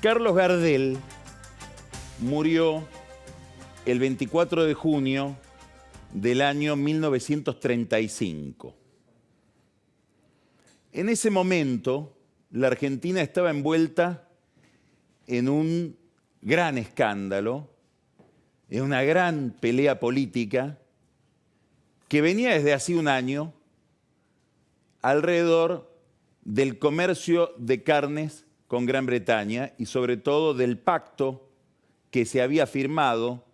Carlos Gardel murió el 24 de junio del año 1935. En ese momento, la Argentina estaba envuelta en un gran escándalo, en una gran pelea política que venía desde hace un año alrededor del comercio de carnes con Gran Bretaña y sobre todo del pacto que se había firmado,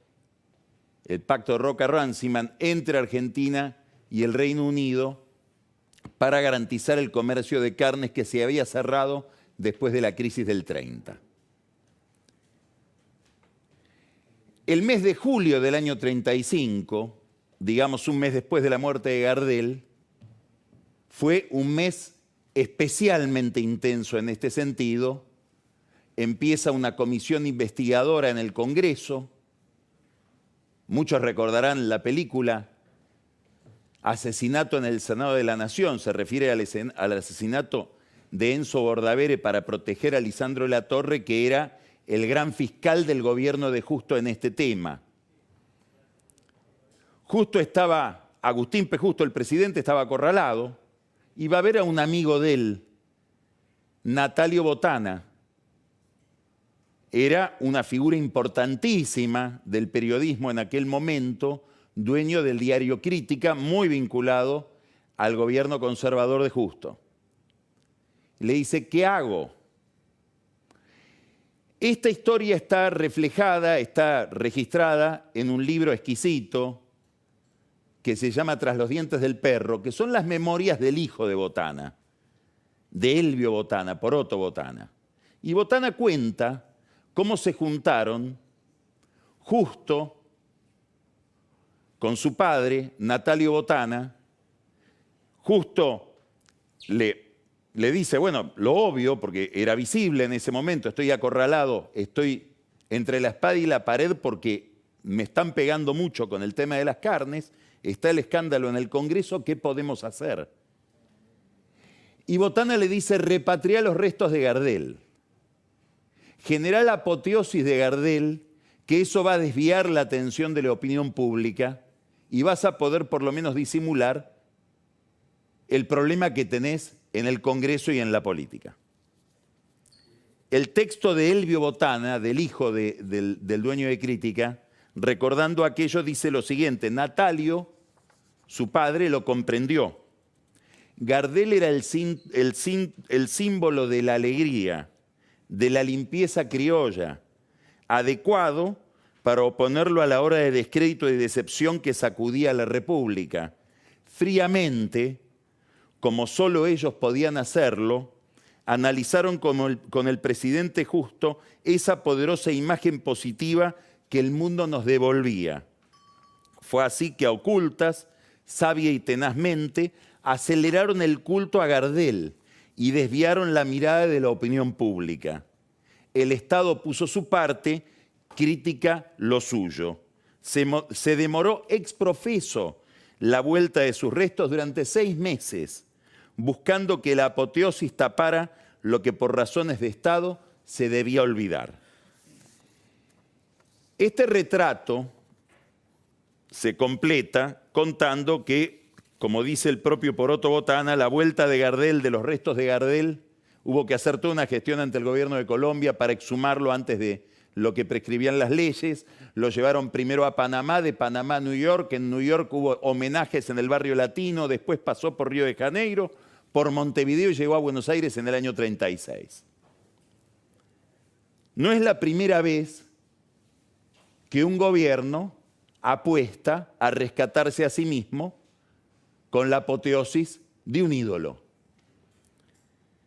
el pacto de Roca-Runciman, entre Argentina y el Reino Unido para garantizar el comercio de carnes que se había cerrado después de la crisis del 30. El mes de julio del año 35, digamos un mes después de la muerte de Gardel, fue un mes especialmente intenso en este sentido. Empieza una comisión investigadora en el Congreso. Muchos recordarán la película Asesinato en el Senado de la Nación. Se refiere al asesinato de Enzo Bordavere para proteger a Lisandro Latorre, que era el gran fiscal del gobierno de Justo en este tema. Justo estaba, Agustín P. Justo, el presidente, estaba acorralado, y va a ver a un amigo de él, Natalio Botana. Era una figura importantísima del periodismo en aquel momento, dueño del diario Crítica, muy vinculado al gobierno conservador de Justo. Le dice, ¿qué hago? Esta historia está reflejada, está registrada en un libro exquisito que se llama Tras los dientes del perro, que son las memorias del hijo de Botana, de Elvio Botana, Poroto Botana. Y Botana cuenta cómo se juntaron Justo con su padre, Natalio Botana. Justo le dice, bueno, lo obvio, porque era visible en ese momento, estoy acorralado, estoy entre la espada y la pared porque me están pegando mucho con el tema de las carnes, está el escándalo en el Congreso, ¿qué podemos hacer? Y Botana le dice, repatria los restos de Gardel. Generá la apoteosis de Gardel, que eso va a desviar la atención de la opinión pública y vas a poder por lo menos disimular el problema que tenés en el Congreso y en la política. El texto de Elvio Botana, del hijo del dueño de Crítica, recordando aquello, dice lo siguiente: Natalio, su padre, lo comprendió. Gardel era el símbolo de la alegría, de la limpieza criolla, adecuado para oponerlo a la hora de descrédito y decepción que sacudía a la República. Fríamente, como solo ellos podían hacerlo, analizaron con el presidente Justo esa poderosa imagen positiva que el mundo nos devolvía. Fue así que a ocultas, sabia y tenazmente, aceleraron el culto a Gardel y desviaron la mirada de la opinión pública. El Estado puso su parte, Crítica lo suyo. Se demoró ex profeso la vuelta de sus restos durante 6 meses, buscando que la apoteosis tapara lo que por razones de Estado se debía olvidar. Este retrato se completa contando que, como dice el propio Poroto Botana, la vuelta de Gardel, de los restos de Gardel, hubo que hacer toda una gestión ante el gobierno de Colombia para exhumarlo antes de lo que prescribían las leyes. Lo llevaron primero a Panamá, de Panamá a New York. En New York hubo homenajes en el barrio latino, después pasó por Río de Janeiro, por Montevideo y llegó a Buenos Aires en el año 36. No es la primera vez que un gobierno apuesta a rescatarse a sí mismo con la apoteosis de un ídolo.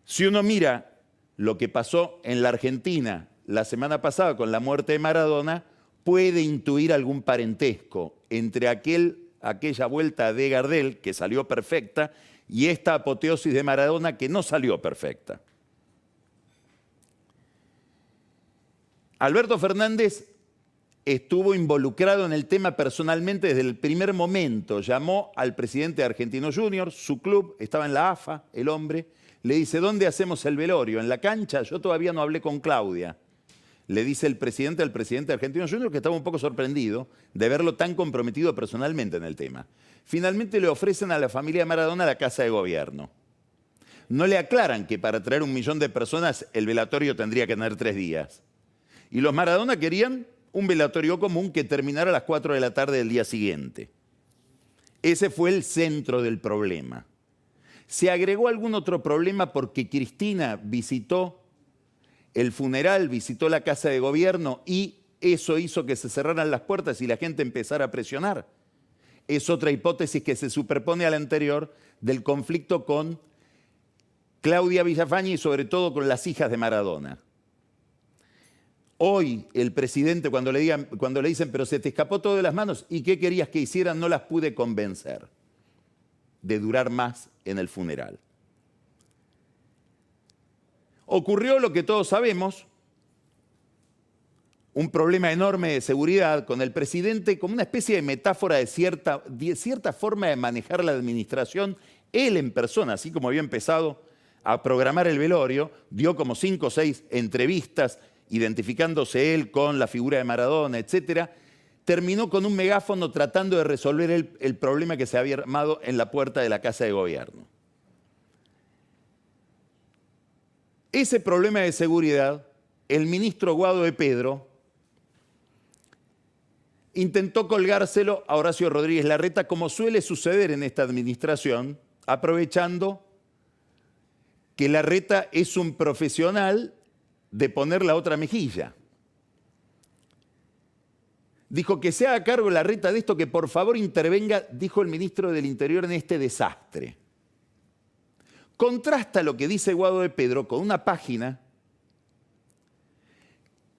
Si uno mira lo que pasó en la Argentina la semana pasada con la muerte de Maradona, puede intuir algún parentesco entre aquella vuelta de Gardel, que salió perfecta, y esta apoteosis de Maradona, que no salió perfecta. Alberto Fernández estuvo involucrado en el tema personalmente desde el primer momento. Llamó al presidente de Argentinos Juniors, su club, estaba en la AFA, el hombre, le dice, ¿dónde hacemos el velorio? ¿En la cancha? Yo todavía no hablé con Claudia. le dice el presidente al presidente argentino Junior, que estaba un poco sorprendido de verlo tan comprometido personalmente en el tema. Finalmente le ofrecen a la familia Maradona la casa de gobierno. No le aclaran que para traer 1 millón de personas el velatorio tendría que tener 3 días. Y los Maradona querían un velatorio común que terminara a las 4 de la tarde del día siguiente. Ese fue el centro del problema. Se agregó algún otro problema porque Cristina visitó el funeral, visitó la casa de gobierno y eso hizo que se cerraran las puertas y la gente empezara a presionar. Es otra hipótesis que se superpone a la anterior del conflicto con Claudia Villafañe y sobre todo con las hijas de Maradona. Hoy el presidente cuando le dicen pero se te escapó todo de las manos ¿y qué querías que hicieran? No las pude convencer de durar más en el funeral. Ocurrió lo que todos sabemos, un problema enorme de seguridad con el presidente como una especie de metáfora de cierta forma de manejar la administración. Él en persona, así como había empezado a programar el velorio, dio como 5 o 6 entrevistas identificándose él con la figura de Maradona, etc. Terminó con un megáfono tratando de resolver el problema que se había armado en la puerta de la Casa de Gobierno. Ese problema de seguridad, el ministro Guado de Pedro intentó colgárselo a Horacio Rodríguez Larreta, como suele suceder en esta administración, aprovechando que Larreta es un profesional de poner la otra mejilla. Dijo que se haga cargo Larreta de esto, que por favor intervenga, dijo el ministro del Interior, en este desastre. Contrasta lo que dice Guado de Pedro con una página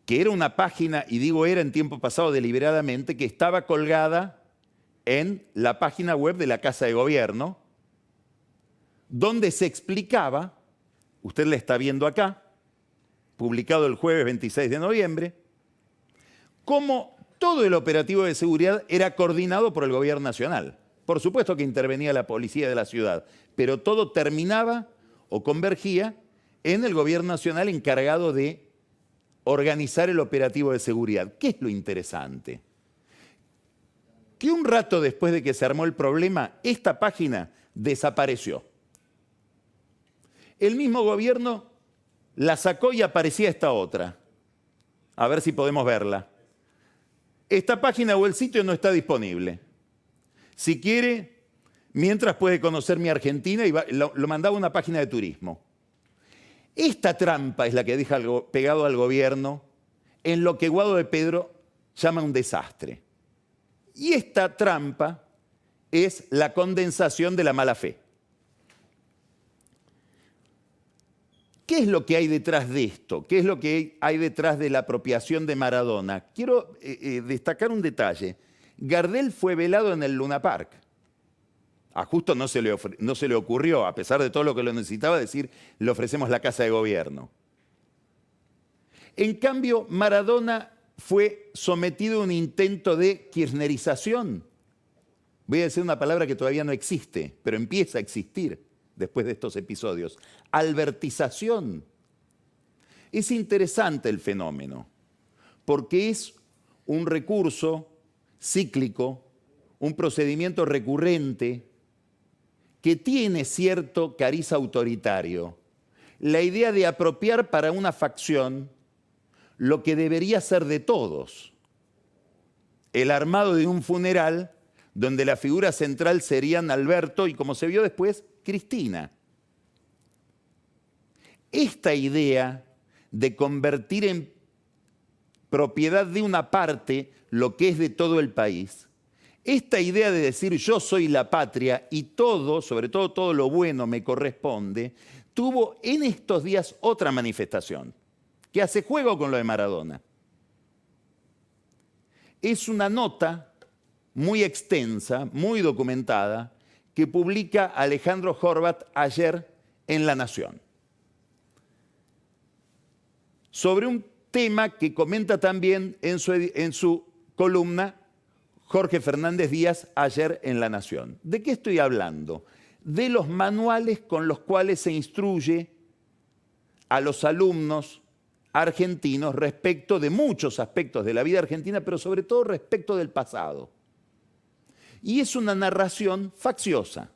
que era una página, y digo era en tiempo pasado deliberadamente, que estaba colgada en la página web de la Casa de Gobierno, donde se explicaba, usted la está viendo acá, publicado el jueves 26 de noviembre, cómo todo el operativo de seguridad era coordinado por el Gobierno Nacional. Por supuesto que intervenía la policía de la ciudad, pero todo terminaba o convergía en el Gobierno Nacional encargado de organizar el operativo de seguridad. ¿Qué es lo interesante? Que un rato después de que se armó el problema, esta página desapareció. El mismo gobierno la sacó y aparecía esta otra. A ver si podemos verla. Esta página o el sitio no está disponible. Si quiere, mientras puede conocer mi Argentina, y lo mandaba a una página de turismo. Esta trampa es la que deja pegado al gobierno en lo que Guado de Pedro llama un desastre. Y esta trampa es la condensación de la mala fe. ¿Qué es lo que hay detrás de esto? ¿Qué es lo que hay detrás de la apropiación de Maradona? Quiero destacar un detalle. Gardel fue velado en el Luna Park. A Justo no se le ocurrió, a pesar de todo lo que lo necesitaba, decir, le ofrecemos la Casa de Gobierno. En cambio, Maradona fue sometido a un intento de kirchnerización. Voy a decir una palabra que todavía no existe, pero empieza a existir después de estos episodios. Albertización. Es interesante el fenómeno, porque es un recurso cíclico, un procedimiento recurrente, que tiene cierto cariz autoritario. La idea de apropiar para una facción lo que debería ser de todos. El armado de un funeral donde la figura central serían Alberto y, como se vio después, Cristina. Esta idea de convertir en propiedad de una parte lo que es de todo el país, esta idea de decir yo soy la patria y todo, sobre todo todo lo bueno me corresponde, tuvo en estos días otra manifestación que hace juego con lo de Maradona. Es una nota muy extensa, muy documentada, que publica Alejandro Horvat ayer en La Nación, sobre un tema que comenta también en su columna Jorge Fernández Díaz ayer en La Nación. ¿De qué estoy hablando? De los manuales con los cuales se instruye a los alumnos argentinos respecto de muchos aspectos de la vida argentina, pero sobre todo respecto del pasado. Y es una narración facciosa,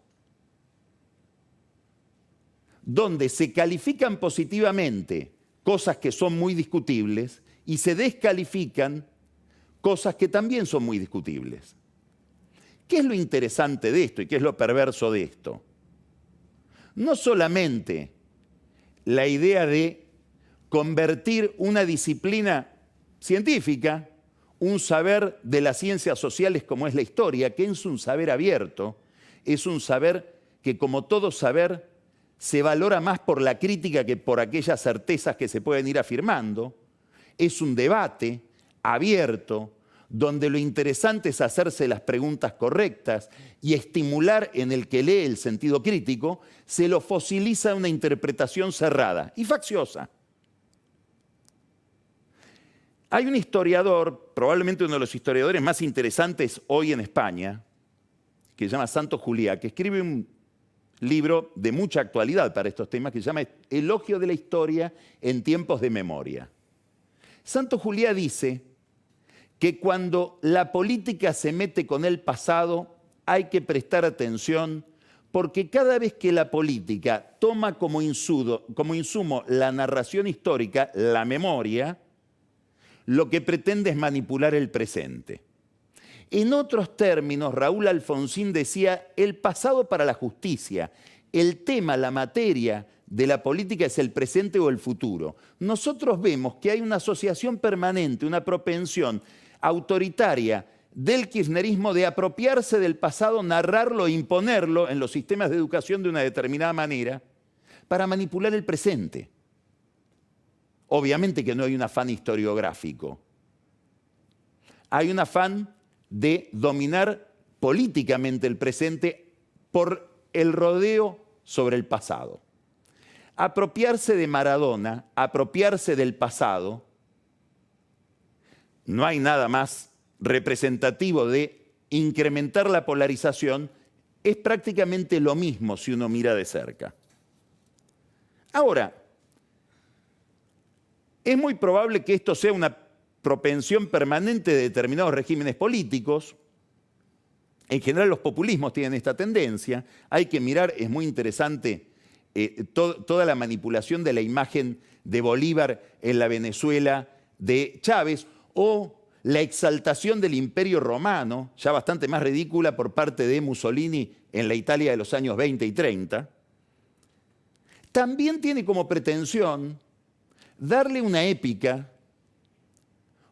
donde se califican positivamente cosas que son muy discutibles y se descalifican cosas que también son muy discutibles. ¿Qué es lo interesante de esto y qué es lo perverso de esto? No solamente la idea de convertir una disciplina científica, un saber de las ciencias sociales como es la historia, que es un saber abierto, es un saber que como todo saber se valora más por la crítica que por aquellas certezas que se pueden ir afirmando, es un debate abierto, donde lo interesante es hacerse las preguntas correctas y estimular en el que lee el sentido crítico, se lo fosiliza una interpretación cerrada y facciosa. Hay un historiador, probablemente uno de los historiadores más interesantes hoy en España, que se llama Santos Juliá, que escribe un libro de mucha actualidad para estos temas, que se llama Elogio de la historia en tiempos de memoria. Santos Juliá dice que cuando la política se mete con el pasado hay que prestar atención porque cada vez que la política toma como insumo la narración histórica, la memoria, lo que pretende es manipular el presente. En otros términos, Raúl Alfonsín decía, el pasado para la justicia, el tema, la materia de la política es el presente o el futuro. Nosotros vemos que hay una asociación permanente, una propensión autoritaria del kirchnerismo de apropiarse del pasado, narrarlo e imponerlo en los sistemas de educación de una determinada manera para manipular el presente. Obviamente que no hay un afán historiográfico. Hay un afán de dominar políticamente el presente por el rodeo sobre el pasado. Apropiarse de Maradona, apropiarse del pasado, no hay nada más representativo de incrementar la polarización, es prácticamente lo mismo si uno mira de cerca. Ahora, es muy probable que esto sea una propensión permanente de determinados regímenes políticos. En general los populismos tienen esta tendencia. Hay que mirar, es muy interesante, toda la manipulación de la imagen de Bolívar en la Venezuela de Chávez, o la exaltación del Imperio Romano, ya bastante más ridícula por parte de Mussolini en la Italia de los años 20 y 30. También tiene como pretensión darle una épica,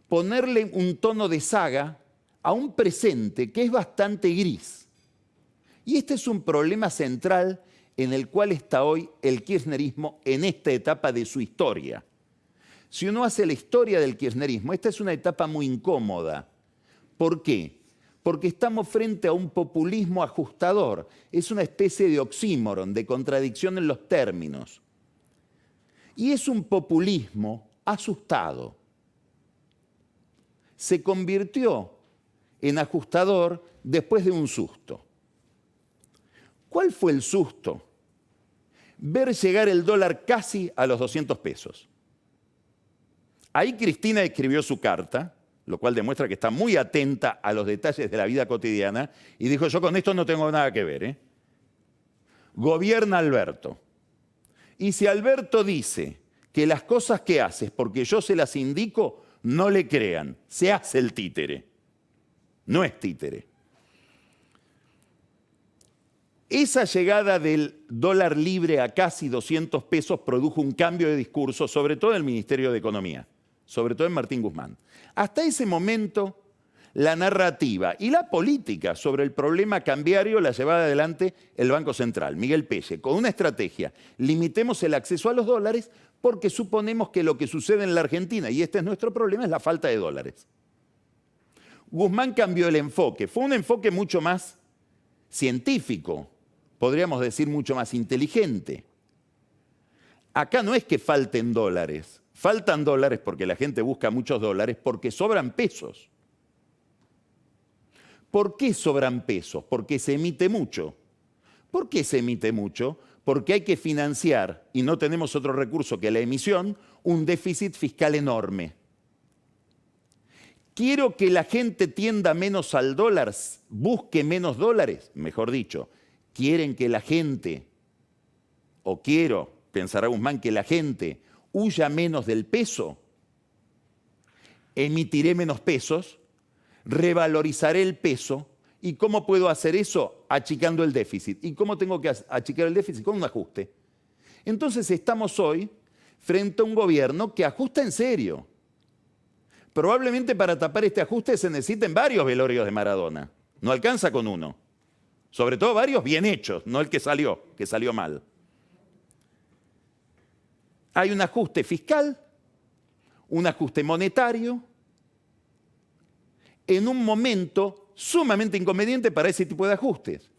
ponerle un tono de saga a un presente que es bastante gris. Y este es un problema central en el cual está hoy el kirchnerismo en esta etapa de su historia. Si uno hace la historia del kirchnerismo, esta es una etapa muy incómoda. ¿Por qué? Porque estamos frente a un populismo ajustador. Es una especie de oxímoron, de contradicción en los términos. Y es un populismo asustado. Se convirtió en ajustador después de un susto. ¿Cuál fue el susto? Ver llegar el dólar casi a los 200 pesos. Ahí Cristina escribió su carta, lo cual demuestra que está muy atenta a los detalles de la vida cotidiana, y dijo, yo con esto no tengo nada que ver. Gobierna Alberto. Y si Alberto dice que las cosas que hace es porque yo se las indico, no le crean, se hace el títere. No es títere. Esa llegada del dólar libre a casi 200 pesos produjo un cambio de discurso, sobre todo en el Ministerio de Economía, sobre todo en Martín Guzmán. Hasta ese momento, la narrativa y la política sobre el problema cambiario la llevaba adelante el Banco Central, Miguel Pelle, con una estrategia. Limitemos el acceso a los dólares porque suponemos que lo que sucede en la Argentina, y este es nuestro problema, es la falta de dólares. Guzmán cambió el enfoque. Fue un enfoque mucho más científico, podríamos decir mucho más inteligente. Acá no es que falten dólares. Faltan dólares porque la gente busca muchos dólares, porque sobran pesos. ¿Por qué sobran pesos? Porque se emite mucho. ¿Por qué se emite mucho? porque hay que financiar, y no tenemos otro recurso que la emisión, un déficit fiscal enorme. Quiero que la gente tienda menos al dólar, busque menos dólares, mejor dicho, quieren que la gente, o quiero, pensará Guzmán, que la gente huya menos del peso, emitiré menos pesos, revalorizaré el peso. ¿Y cómo puedo hacer eso? Achicando el déficit. ¿Y cómo tengo que achicar el déficit? Con un ajuste. Entonces estamos hoy frente a un gobierno que ajusta en serio. Probablemente para tapar este ajuste se necesiten varios velorios de Maradona. No alcanza con uno. Sobre todo varios bien hechos, no el que salió mal. Hay un ajuste fiscal, un ajuste monetario, en un momento sumamente inconveniente para ese tipo de ajustes.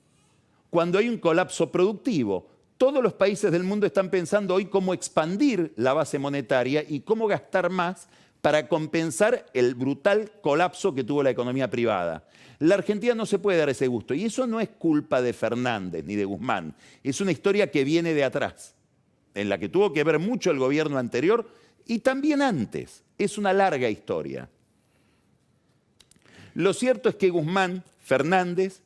Cuando hay un colapso productivo, todos los países del mundo están pensando hoy cómo expandir la base monetaria y cómo gastar más para compensar el brutal colapso que tuvo la economía privada. La Argentina no se puede dar ese gusto, y eso no es culpa de Fernández ni de Guzmán, es una historia que viene de atrás, en la que tuvo que ver mucho el gobierno anterior y también antes. Es una larga historia. Lo cierto es que Guzmán, Fernández,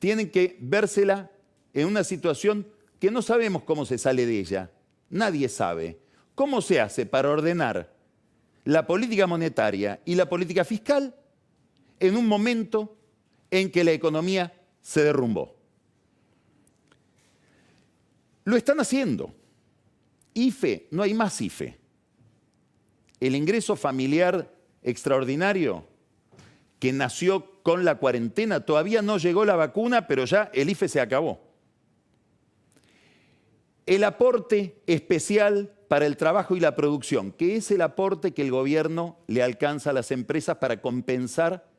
tienen que vérsela en una situación que no sabemos cómo se sale de ella. Nadie sabe. ¿Cómo se hace para ordenar la política monetaria y la política fiscal en un momento en que la economía se derrumbó? Lo están haciendo. IFE, no hay más IFE. El ingreso familiar extraordinario que nació con la cuarentena, todavía no llegó la vacuna, pero ya el IFE se acabó. El aporte especial para el trabajo y la producción, que es el aporte que el gobierno le alcanza a las empresas para compensar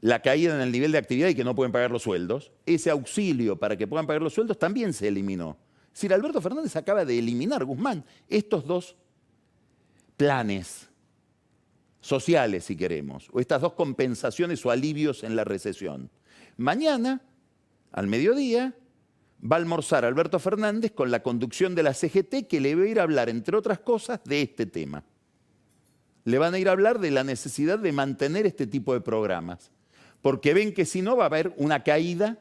la caída en el nivel de actividad y que no pueden pagar los sueldos, ese auxilio para que puedan pagar los sueldos también se eliminó. Es decir, Alberto Fernández acaba de eliminar, Guzmán, estos dos planes sociales, si queremos, o estas dos compensaciones o alivios en la recesión. Mañana, al mediodía, va a almorzar Alberto Fernández con la conducción de la CGT, que le va a ir a hablar, entre otras cosas, de este tema. Le van a ir a hablar de la necesidad de mantener este tipo de programas, porque ven que si no va a haber una caída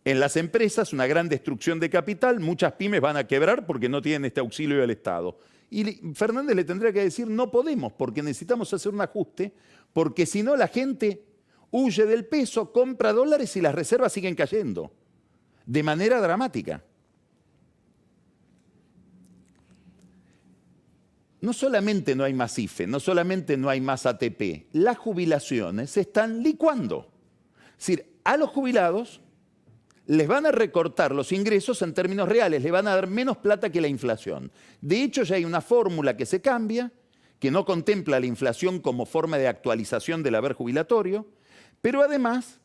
en las empresas, una gran destrucción de capital, muchas pymes van a quebrar porque no tienen este auxilio del Estado. Y Fernández le tendría que decir, no podemos, porque necesitamos hacer un ajuste, porque si no la gente huye del peso, compra dólares y las reservas siguen cayendo, de manera dramática. No solamente no hay más IFE, no solamente no hay más ATP, las jubilaciones se están licuando. Es decir, a los jubilados les van a recortar los ingresos en términos reales, le van a dar menos plata que la inflación. De hecho, ya hay una fórmula que se cambia, que no contempla la inflación como forma de actualización del haber jubilatorio, pero además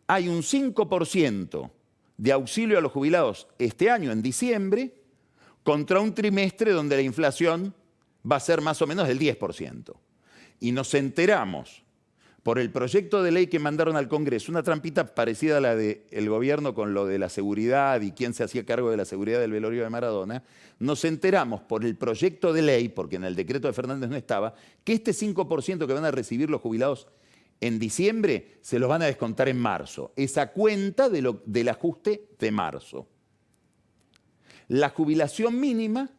hay un 5% de auxilio a los jubilados este año, en diciembre, contra un trimestre donde la inflación va a ser más o menos del 10%. Y nos enteramos por el proyecto de ley que mandaron al Congreso, una trampita parecida a la del gobierno con lo de la seguridad y quién se hacía cargo de la seguridad del velorio de Maradona, nos enteramos por el proyecto de ley, porque en el decreto de Fernández no estaba, que este 5% que van a recibir los jubilados en diciembre se los van a descontar en marzo. Esa cuenta del ajuste de marzo. La jubilación mínima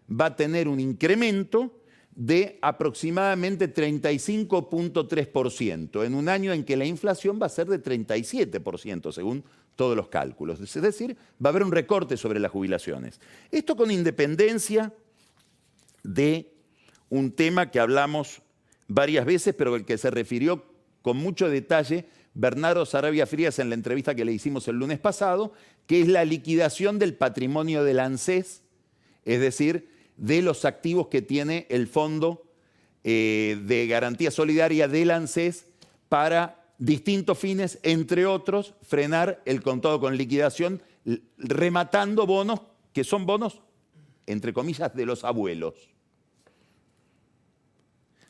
va a tener un incremento de aproximadamente 35.3%, en un año en que la inflación va a ser de 37%, según todos los cálculos. Es decir, va a haber un recorte sobre las jubilaciones. Esto con independencia de un tema que hablamos varias veces, pero al que se refirió con mucho detalle Bernardo Sarabia Frías en la entrevista que le hicimos el lunes pasado, que es la liquidación del patrimonio del ANSES, es decir, de los activos que tiene el Fondo de Garantía Solidaria del ANSES para distintos fines, entre otros, frenar el contado con liquidación, rematando bonos que son bonos, entre comillas, de los abuelos.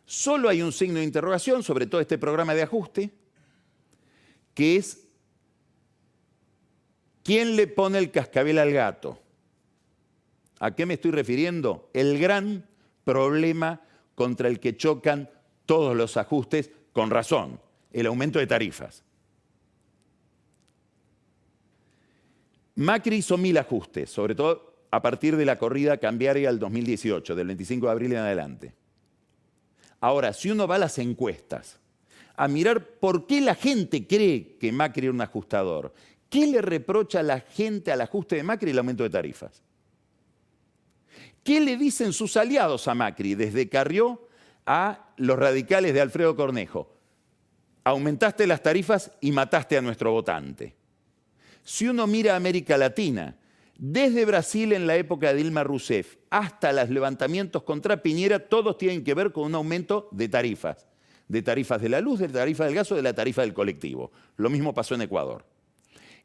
Solo hay un signo de interrogación sobre todo este programa de ajuste, que es ¿Quién le pone el cascabel al gato? ¿A qué me estoy refiriendo? El gran problema contra el que chocan todos los ajustes, con razón, el aumento de tarifas. Macri hizo 1000 ajustes, sobre todo a partir de la corrida cambiaria del 2018, del 25 de abril en adelante. Ahora, si uno va a las encuestas, a mirar por qué la gente cree que Macri era un ajustador, ¿qué le reprocha a la gente al ajuste de Macri? El aumento de tarifas. ¿Qué le dicen sus aliados a Macri, desde Carrió a los radicales de Alfredo Cornejo? Aumentaste las tarifas y mataste a nuestro votante. Si uno mira a América Latina, desde Brasil en la época de Dilma Rousseff hasta los levantamientos contra Piñera, todos tienen que ver con un aumento de tarifas de la luz, de la tarifa del gas o de la tarifa del colectivo. Lo mismo pasó en Ecuador.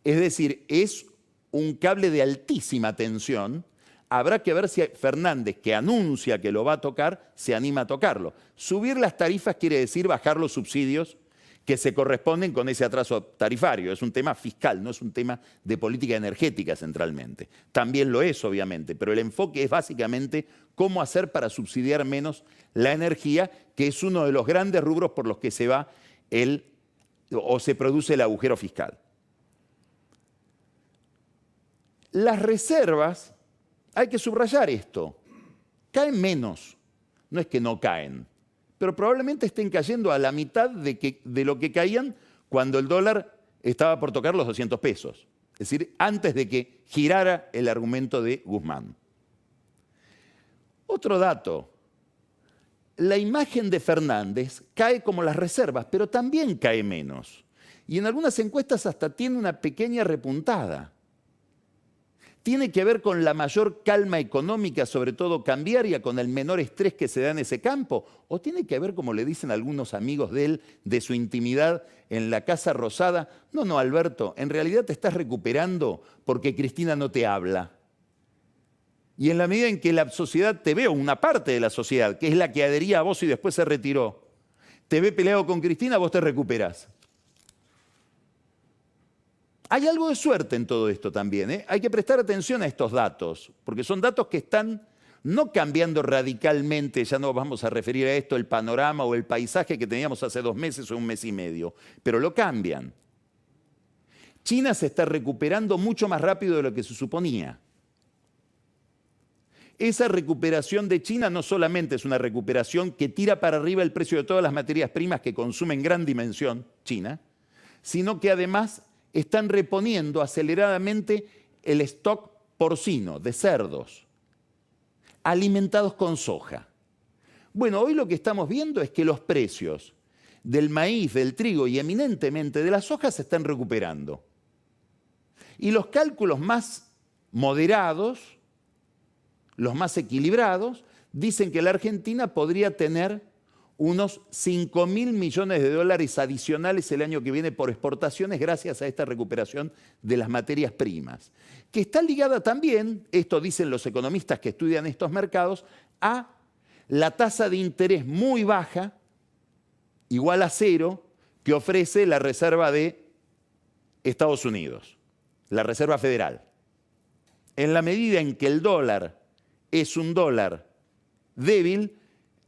Es decir, es un cable de altísima tensión. Habrá que ver si Fernández, que anuncia que lo va a tocar, se anima a tocarlo. Subir las tarifas quiere decir bajar los subsidios que se corresponden con ese atraso tarifario. Es un tema fiscal, no es un tema de política energética centralmente. También lo es, obviamente, pero el enfoque es básicamente cómo hacer para subsidiar menos la energía, que es uno de los grandes rubros por los que se va o se produce el agujero fiscal. Las reservas, hay que subrayar esto, caen menos, no es que no caen, pero probablemente estén cayendo a la mitad de lo que caían cuando el dólar estaba por tocar los 200 pesos. Es decir, antes de que girara el argumento de Guzmán. Otro dato, la imagen de Fernández cae como las reservas, pero también cae menos. Y en algunas encuestas hasta tiene una pequeña repuntada. ¿Tiene que ver con la mayor calma económica, sobre todo cambiaria, con el menor estrés que se da en ese campo? ¿O tiene que ver, como le dicen algunos amigos de él, de su intimidad en la Casa Rosada? No, Alberto, en realidad te estás recuperando porque Cristina no te habla. Y en la medida en que la sociedad te ve, o una parte de la sociedad, que es la que adhería a vos y después se retiró, te ve peleado con Cristina, vos te recuperás. Hay algo de suerte en todo esto también, ¿eh? Hay que prestar atención a estos datos, porque son datos que están no cambiando radicalmente, ya no vamos a referir a esto, el panorama o el paisaje que teníamos hace 2 meses o 1 mes y medio, pero lo cambian. China se está recuperando mucho más rápido de lo que se suponía. Esa recuperación de China no solamente es una recuperación que tira para arriba el precio de todas las materias primas que consume en gran dimensión China, sino que además están reponiendo aceleradamente el stock porcino de cerdos, alimentados con soja. Bueno, hoy lo que estamos viendo es que los precios del maíz, del trigo y eminentemente de la soja se están recuperando. Y los cálculos más moderados, los más equilibrados, dicen que la Argentina podría tener unos 5.000 millones de dólares adicionales el año que viene por exportaciones gracias a esta recuperación de las materias primas, que está ligada también, esto dicen los economistas que estudian estos mercados, a la tasa de interés muy baja, igual a 0, que ofrece la Reserva de Estados Unidos, la Reserva Federal. En la medida en que el dólar es un dólar débil,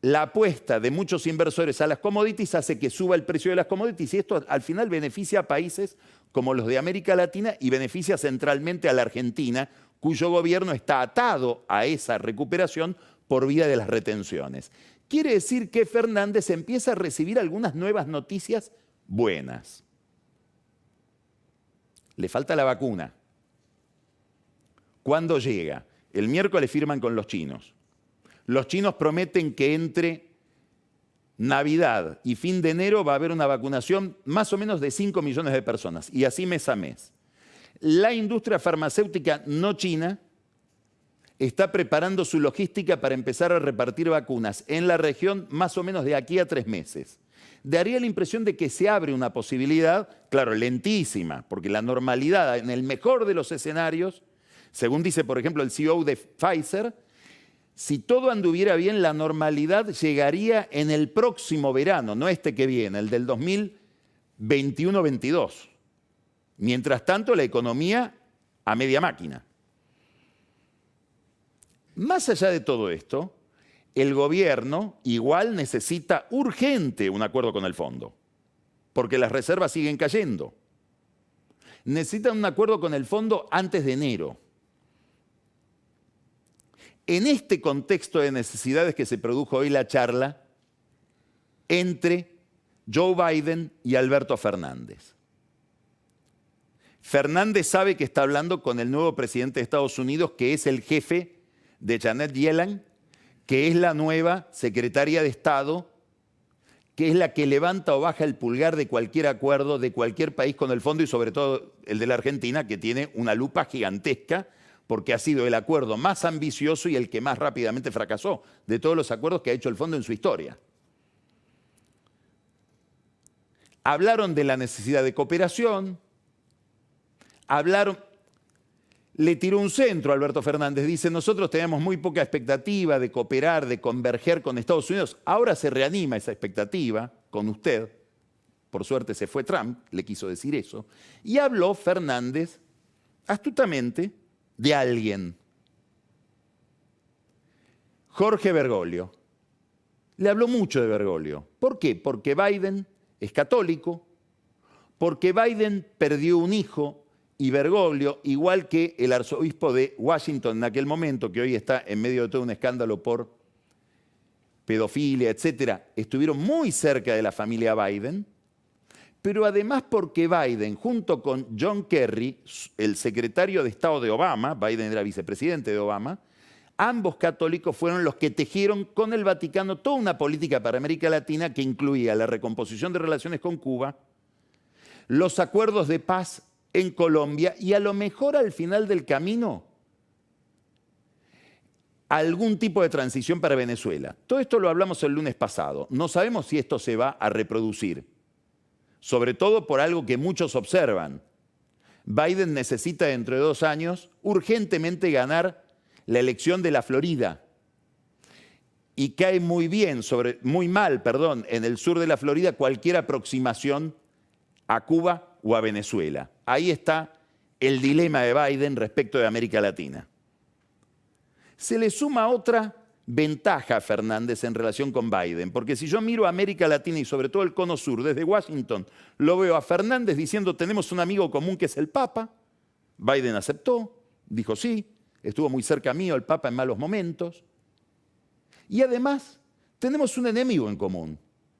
la apuesta de muchos inversores a las commodities hace que suba el precio de las commodities y esto al final beneficia a países como los de América Latina y beneficia centralmente a la Argentina, cuyo gobierno está atado a esa recuperación por vía de las retenciones. Quiere decir que Fernández empieza a recibir algunas nuevas noticias buenas. Le falta la vacuna. ¿Cuándo llega? El miércoles firman con los chinos. Los chinos prometen que entre Navidad y fin de enero va a haber una vacunación más o menos de 5 millones de personas, y así mes a mes. La industria farmacéutica no china está preparando su logística para empezar a repartir vacunas en la región más o menos de aquí a 3 meses. Daría la impresión de que se abre una posibilidad, claro, lentísima, porque la normalidad, en el mejor de los escenarios, según dice, por ejemplo, el CEO de Pfizer, si todo anduviera bien, la normalidad llegaría en el próximo verano, no este que viene, el del 2021-22. Mientras tanto, la economía a media máquina. Más allá de todo esto, el gobierno igual necesita urgente un acuerdo con el fondo, porque las reservas siguen cayendo. Necesitan un acuerdo con el fondo antes de enero. En este contexto de necesidades que se produjo hoy la charla entre Joe Biden y Alberto Fernández. Fernández sabe que está hablando con el nuevo presidente de Estados Unidos, que es el jefe de Janet Yellen, que es la nueva secretaria de Estado, que es la que levanta o baja el pulgar de cualquier acuerdo de cualquier país con el fondo y sobre todo el de la Argentina, que tiene una lupa gigantesca porque ha sido el acuerdo más ambicioso y el que más rápidamente fracasó de todos los acuerdos que ha hecho el fondo en su historia. Hablaron de la necesidad de cooperación, le tiró un centro a Alberto Fernández, dice, nosotros teníamos muy poca expectativa de cooperar, de converger con Estados Unidos, ahora se reanima esa expectativa con usted, por suerte se fue Trump, le quiso decir eso, y habló Fernández astutamente de alguien, Jorge Bergoglio. Le habló mucho de Bergoglio. ¿Por qué? Porque Biden es católico, porque Biden perdió un hijo y Bergoglio, igual que el arzobispo de Washington en aquel momento, que hoy está en medio de todo un escándalo por pedofilia, etcétera, estuvieron muy cerca de la familia Biden, pero además porque Biden, junto con John Kerry, el secretario de Estado de Obama, Biden era vicepresidente de Obama, ambos católicos fueron los que tejieron con el Vaticano toda una política para América Latina que incluía la recomposición de relaciones con Cuba, los acuerdos de paz en Colombia y a lo mejor al final del camino algún tipo de transición para Venezuela. Todo esto lo hablamos el lunes pasado. No sabemos si esto se va a reproducir, sobre todo por algo que muchos observan. Biden necesita dentro de 2 años urgentemente ganar la elección de la Florida y cae muy mal, en el sur de la Florida cualquier aproximación a Cuba o a Venezuela. Ahí está el dilema de Biden respecto de América Latina. Se le suma otra ventaja a Fernández en relación con Biden, porque si yo miro a América Latina y sobre todo el cono sur desde Washington, lo veo a Fernández diciendo tenemos un amigo común que es el Papa. Biden aceptó, dijo sí, estuvo muy cerca mío el Papa en malos momentos. Y además tenemos un enemigo en común,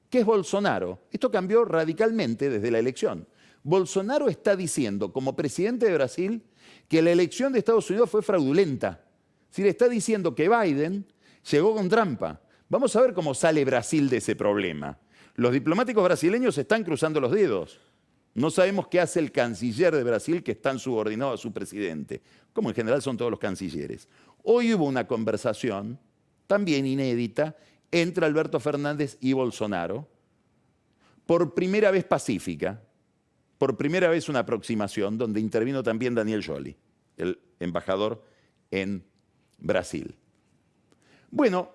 que es Bolsonaro. Esto cambió radicalmente desde la elección. Bolsonaro está diciendo, como presidente de Brasil, que la elección de Estados Unidos fue fraudulenta. Es decir, está diciendo que Biden llegó con trampa. Vamos a ver cómo sale Brasil de ese problema. Los diplomáticos brasileños están cruzando los dedos. No sabemos qué hace el canciller de Brasil, que está subordinado a su presidente, como en general son todos los cancilleres. Hoy hubo una conversación, también inédita, entre Alberto Fernández y Bolsonaro, por primera vez pacífica, por primera vez una aproximación donde intervino también Daniel Scioli, el embajador en Brasil. Bueno,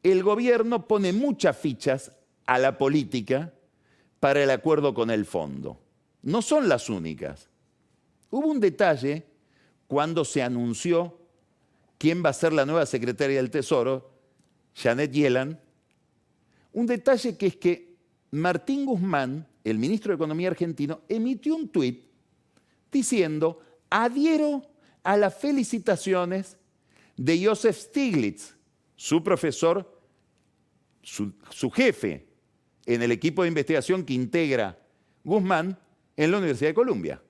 el gobierno pone muchas fichas a la política para el acuerdo con el fondo. No son las únicas. Hubo un detalle cuando se anunció quién va a ser la nueva secretaria del Tesoro, Janet Yellen, un detalle que es que Martín Guzmán, el ministro de Economía argentino, emitió un tuit diciendo, adhiero a las felicitaciones de Joseph Stiglitz, su profesor, su jefe en el equipo de investigación que integra Guzmán en la Universidad de Columbia.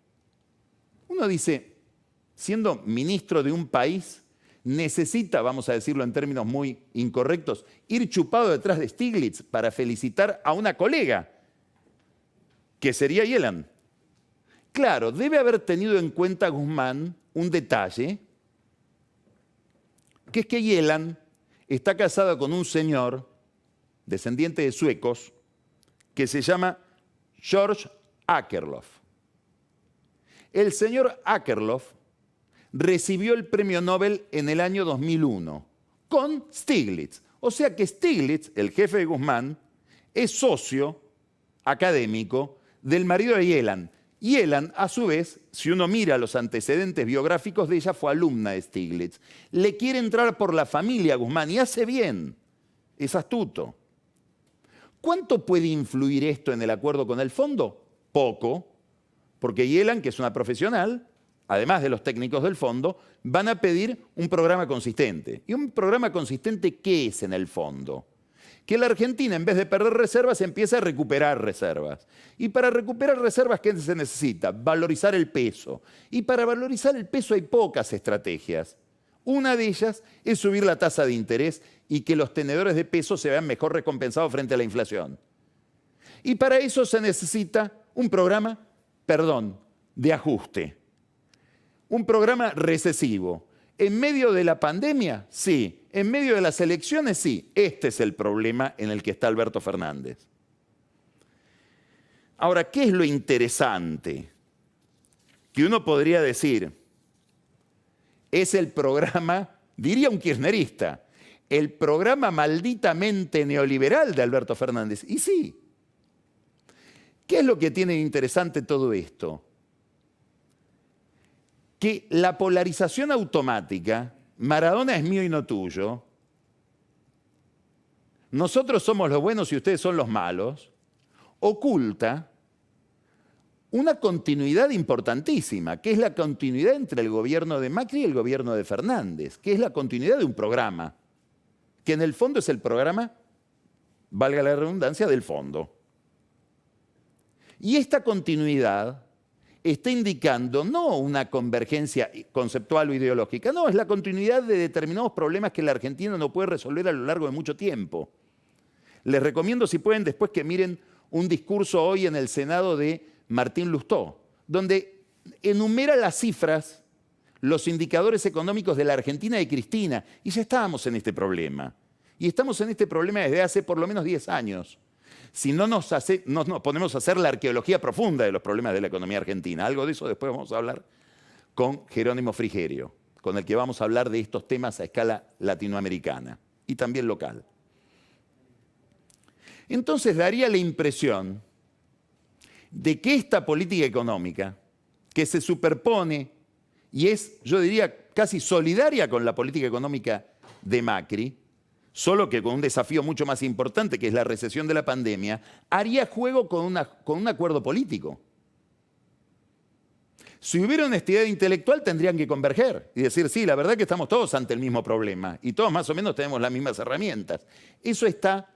Uno dice, siendo ministro de un país, necesita, vamos a decirlo en términos muy incorrectos, ir chupado detrás de Stiglitz para felicitar a una colega, que sería Yellen. Claro, debe haber tenido en cuenta Guzmán un detalle, que es que Yellen está casada con un señor, descendiente de suecos, que se llama George Akerlof. El señor Akerlof recibió el premio Nobel en el año 2001 con Stiglitz. O sea que Stiglitz, el jefe de Guzmán, es socio académico del marido de Yellen. Yelland, a su vez, si uno mira los antecedentes biográficos de ella, fue alumna de Stiglitz. Le quiere entrar por la familia Guzmán y hace bien, es astuto. ¿Cuánto puede influir esto en el acuerdo con el fondo? Poco, porque Yelland, que es una profesional, además de los técnicos del fondo, van a pedir un programa consistente. ¿Y un programa consistente qué es en el fondo? Que la Argentina, en vez de perder reservas, empiece a recuperar reservas. Y para recuperar reservas, ¿qué se necesita? Valorizar el peso. Y para valorizar el peso hay pocas estrategias. Una de ellas es subir la tasa de interés y que los tenedores de peso se vean mejor recompensados frente a la inflación. Y para eso se necesita un programa, de ajuste. Un programa recesivo. ¿En medio de la pandemia? Sí. ¿En medio de las elecciones? Sí. Este es el problema en el que está Alberto Fernández. Ahora, ¿qué es lo interesante? Que uno podría decir, es el programa, diría un kirchnerista, el programa malditamente neoliberal de Alberto Fernández. Y sí. ¿Qué es lo que tiene de interesante todo esto? Que la polarización automática, Maradona es mío y no tuyo, nosotros somos los buenos y ustedes son los malos, oculta una continuidad importantísima, que es la continuidad entre el gobierno de Macri y el gobierno de Fernández, que es la continuidad de un programa, que en el fondo es el programa, valga la redundancia, del fondo. Y esta continuidad está indicando no una convergencia conceptual o ideológica, no, es la continuidad de determinados problemas que la Argentina no puede resolver a lo largo de mucho tiempo. Les recomiendo, si pueden, después que miren un discurso hoy en el Senado de Martín Lustó, donde enumera las cifras, los indicadores económicos de la Argentina de Cristina, y ya estábamos en este problema. Y estamos en este problema desde hace por lo menos 10 años. Si no nos ponemos a hacer la arqueología profunda de los problemas de la economía argentina, algo de eso después vamos a hablar con Jerónimo Frigerio, con el que vamos a hablar de estos temas a escala latinoamericana y también local. Entonces daría la impresión de que esta política económica, que se superpone y es, yo diría, casi solidaria con la política económica de Macri, solo que con un desafío mucho más importante, que es la recesión de la pandemia, haría juego con un acuerdo político. Si hubiera honestidad intelectual, tendrían que converger y decir, sí, la verdad que estamos todos ante el mismo problema y todos más o menos tenemos las mismas herramientas. ¿Eso está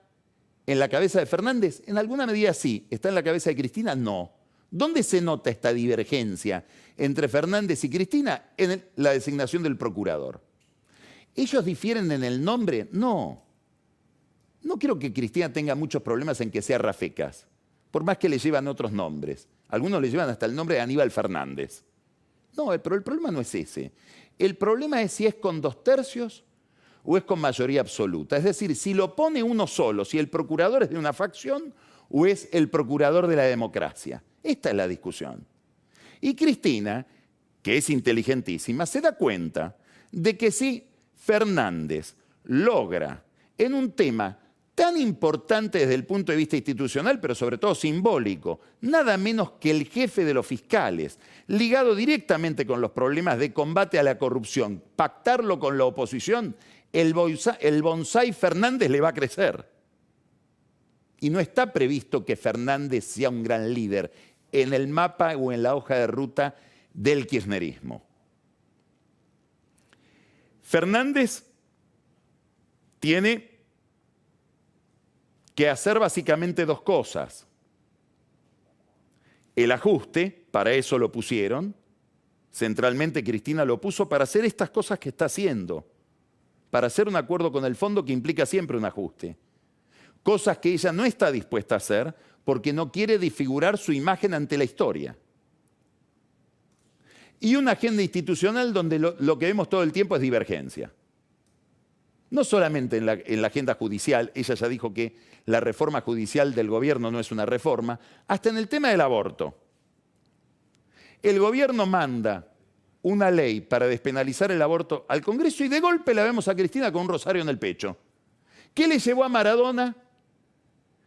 en la cabeza de Fernández? En alguna medida sí. ¿Está en la cabeza de Cristina? No. ¿Dónde se nota esta divergencia entre Fernández y Cristina? En la designación del procurador. ¿Ellos difieren en el nombre? No. No creo que Cristina tenga muchos problemas en que sea Rafecas, por más que le llevan otros nombres. Algunos le llevan hasta el nombre de Aníbal Fernández. No, pero el problema no es ese. El problema es si es con 2/3 o es con mayoría absoluta. Es decir, si lo pone uno solo, si el procurador es de una facción o es el procurador de la democracia. Esta es la discusión. Y Cristina, que es inteligentísima, se da cuenta de que si Fernández logra en un tema tan importante desde el punto de vista institucional, pero sobre todo simbólico, nada menos que el jefe de los fiscales, ligado directamente con los problemas de combate a la corrupción, pactarlo con la oposición, el bonsái Fernández le va a crecer. Y no está previsto que Fernández sea un gran líder en el mapa o en la hoja de ruta del kirchnerismo. Fernández tiene que hacer básicamente dos cosas. El ajuste, para eso lo pusieron, centralmente Cristina lo puso para hacer estas cosas que está haciendo, para hacer un acuerdo con el fondo que implica siempre un ajuste. Cosas que ella no está dispuesta a hacer porque no quiere desfigurar su imagen ante la historia. Y una agenda institucional donde lo que vemos todo el tiempo es divergencia. No solamente en la agenda judicial, ella ya dijo que la reforma judicial del gobierno no es una reforma, hasta en el tema del aborto. El gobierno manda una ley para despenalizar el aborto al Congreso y de golpe la vemos a Cristina con un rosario en el pecho. ¿Qué le llevó a Maradona?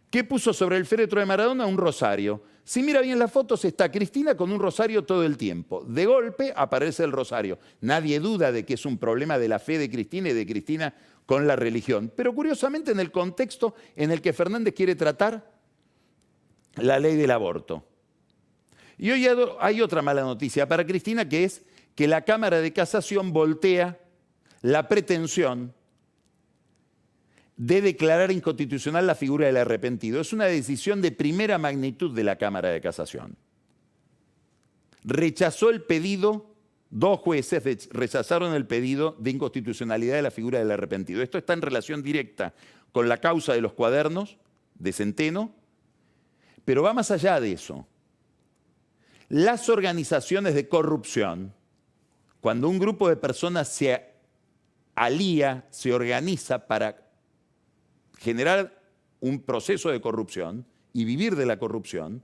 ¿Qué puso sobre el féretro de Maradona? Un rosario. Si mira bien las fotos, está Cristina con un rosario todo el tiempo. De golpe aparece el rosario. Nadie duda de que es un problema de la fe de Cristina y de Cristina con la religión. Pero curiosamente en el contexto en el que Fernández quiere tratar la ley del aborto. Y hoy hay otra mala noticia para Cristina, que es que la Cámara de Casación voltea la pretensión de declarar inconstitucional la figura del arrepentido. Es una decisión de primera magnitud de la Cámara de Casación. Rechazó el pedido, 2 jueces rechazaron el pedido de inconstitucionalidad de la figura del arrepentido. Esto está en relación directa con la causa de los cuadernos de Centeno, pero va más allá de eso. Las organizaciones de corrupción, cuando un grupo de personas se alía, se organiza para generar un proceso de corrupción y vivir de la corrupción,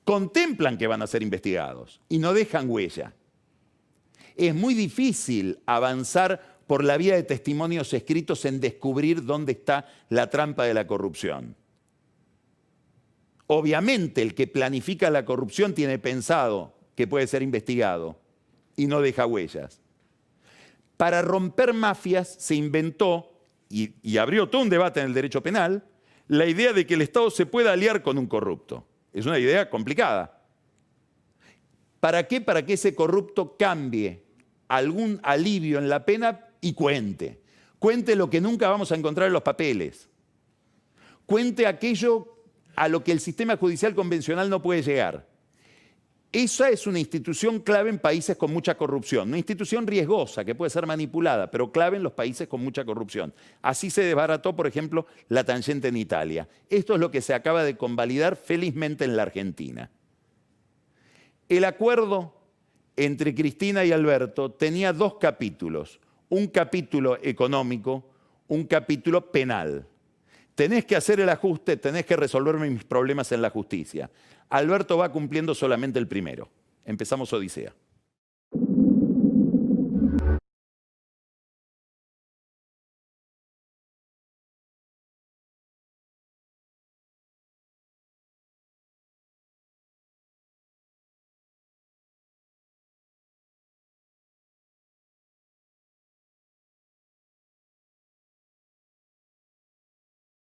contemplan que van a ser investigados y no dejan huella. Es muy difícil avanzar por la vía de testimonios escritos en descubrir dónde está la trampa de la corrupción. Obviamente el que planifica la corrupción tiene pensado que puede ser investigado y no deja huellas. Para romper mafias se inventó, y abrió todo un debate en el derecho penal, la idea de que el Estado se pueda aliar con un corrupto. Es una idea complicada. ¿Para qué? Para que ese corrupto cambie algún alivio en la pena y cuente. Cuente lo que nunca vamos a encontrar en los papeles. Cuente aquello a lo que el sistema judicial convencional no puede llegar. Esa es una institución clave en países con mucha corrupción. Una institución riesgosa que puede ser manipulada, pero clave en los países con mucha corrupción. Así se desbarató, por ejemplo, la tangente en Italia. Esto es lo que se acaba de convalidar felizmente en la Argentina. El acuerdo entre Cristina y Alberto tenía 2 capítulos. Un capítulo económico, un capítulo penal. Tenés que hacer el ajuste, tenés que resolverme mis problemas en la justicia. Alberto va cumpliendo solamente el primero. Empezamos Odisea.